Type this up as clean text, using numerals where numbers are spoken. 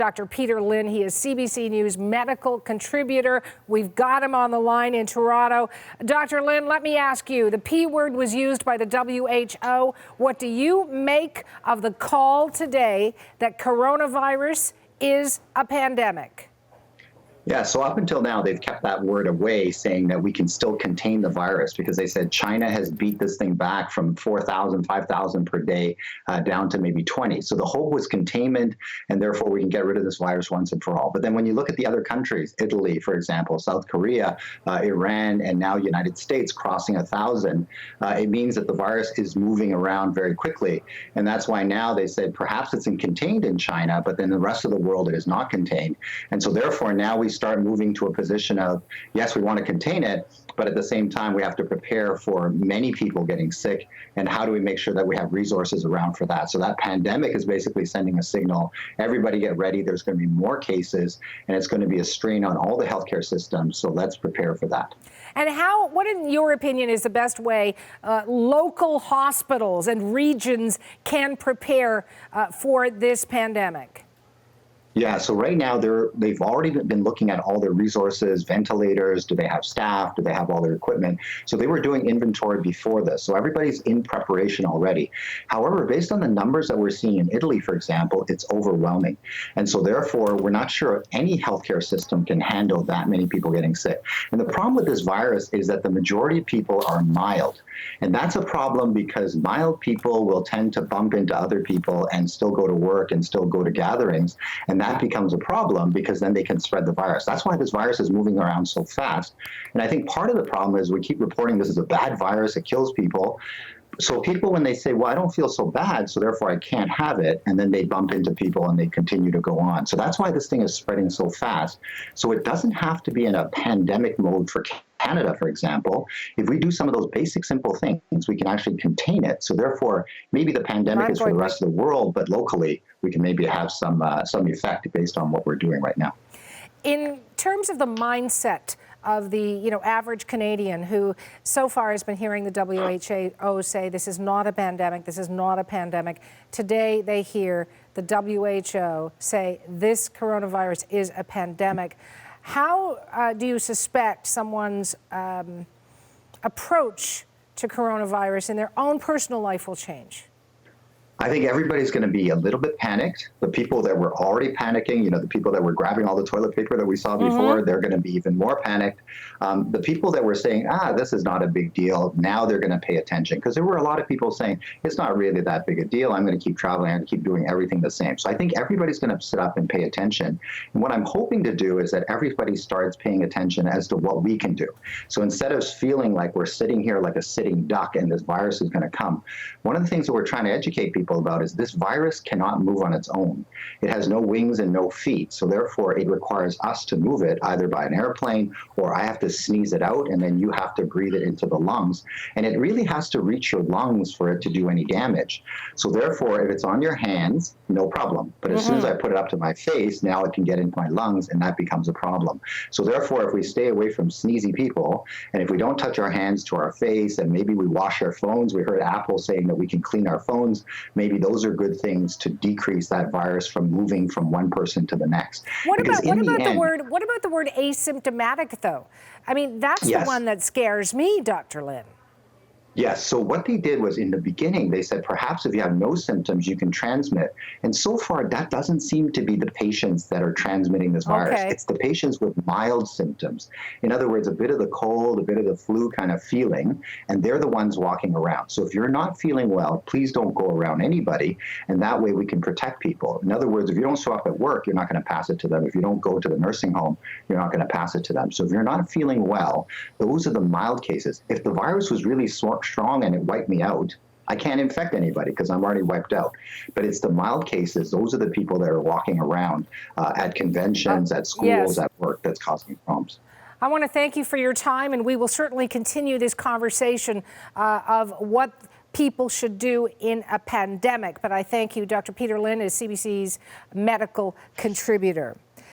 Dr. Peter Lynn. He is CBC News medical contributor. We've got him on the line in Toronto. Dr. Lynn, let me ask you, the P word was used by the WHO. What do you make of the call today that coronavirus is a pandemic? Yeah, so up until now, they've kept that word away, saying that we can still contain the virus because they said China has beat this thing back from 4,000, 5,000 per day down to maybe 20. So the hope was containment, and therefore we can get rid of this virus once and for all. But then when you look at the other countries, Italy, for example, South Korea, Iran, and now United States crossing 1,000, it means that the virus is moving around very quickly. And that's why now they said perhaps it's contained in China, but then the rest of the world it is not contained. And so therefore now we start moving to a position of, yes, we want to contain it, but at the same time, we have to prepare for many people getting sick. And how do we make sure that we have resources around for that? So that pandemic is basically sending a signal, everybody get ready, there's going to be more cases, and it's going to be a strain on all the healthcare systems. So let's prepare for that. And what in your opinion is the best way local hospitals and regions can prepare for this pandemic? Yeah, so right now they've already been looking at all their resources, ventilators, do they have staff, do they have all their equipment? So they were doing inventory before this. So everybody's in preparation already. However, based on the numbers that we're seeing in Italy, for example, it's overwhelming. And so therefore, we're not sure if any healthcare system can handle that many people getting sick. And the problem with this virus is that the majority of people are mild. And that's a problem because mild people will tend to bump into other people and still go to work and still go to gatherings. And that becomes a problem because then they can spread the virus. That's why this virus is moving around so fast. And I think part of the problem is we keep reporting this is a bad virus, it kills people. So people, when they say, well, I don't feel so bad, so therefore I can't have it, and then they bump into people and they continue to go on. So that's why this thing is spreading so fast. So it doesn't have to be in a pandemic mode for Canada, for example. If we do some of those basic, simple things, we can actually contain it. So therefore, maybe the pandemic is for the rest of the world, but locally, we can maybe have some effect based on what we're doing right now. In terms of the mindset of the average Canadian who so far has been hearing the WHO say this is not a pandemic, this is not a pandemic. Today they hear the WHO say this coronavirus is a pandemic. How do you suspect someone's approach to coronavirus in their own personal life will change? I think everybody's going to be a little bit panicked. The people that were already panicking, the people that were grabbing all the toilet paper that we saw before, they're going to be even more panicked. The people that were saying, this is not a big deal, now they're going to pay attention. Because there were a lot of people saying, it's not really that big a deal. I'm going to keep traveling. I'm going to keep doing everything the same. So I think everybody's going to sit up and pay attention. And what I'm hoping to do is that everybody starts paying attention as to what we can do. So instead of feeling like we're sitting here like a sitting duck and this virus is going to come, one of the things that we're trying to educate people about is this virus cannot move on its own. It has no wings and no feet, so therefore it requires us to move it either by an airplane or I have to sneeze it out and then you have to breathe it into the lungs. And it really has to reach your lungs for it to do any damage. So therefore, if it's on your hands, no problem. But as soon as I put it up to my face, now it can get into my lungs and that becomes a problem. So therefore, if we stay away from sneezy people and if we don't touch our hands to our face and maybe we wash our phones, we heard Apple saying that we can clean our phones, maybe those are good things to decrease that virus from moving from one person to the next. What about the word asymptomatic, though? I mean, that's the one that scares me, Dr. Lynn. Yes. So what they did was in the beginning, they said perhaps if you have no symptoms, you can transmit. And so far, that doesn't seem to be the patients that are transmitting this virus. Okay. It's the patients with mild symptoms. In other words, a bit of the cold, a bit of the flu kind of feeling, and they're the ones walking around. So if you're not feeling well, please don't go around anybody. And that way we can protect people. In other words, if you don't show up at work, you're not going to pass it to them. If you don't go to the nursing home, you're not going to pass it to them. So if you're not feeling well, those are the mild cases. If the virus was really strong and it wiped me out, I can't infect anybody because I'm already wiped out. But it's the mild cases. Those are the people that are walking around at conventions, at schools, at work that's causing problems. I want to thank you for your time, and we will certainly continue this conversation of what people should do in a pandemic. But I thank you. Dr. Peter Lynn is CBC's medical contributor.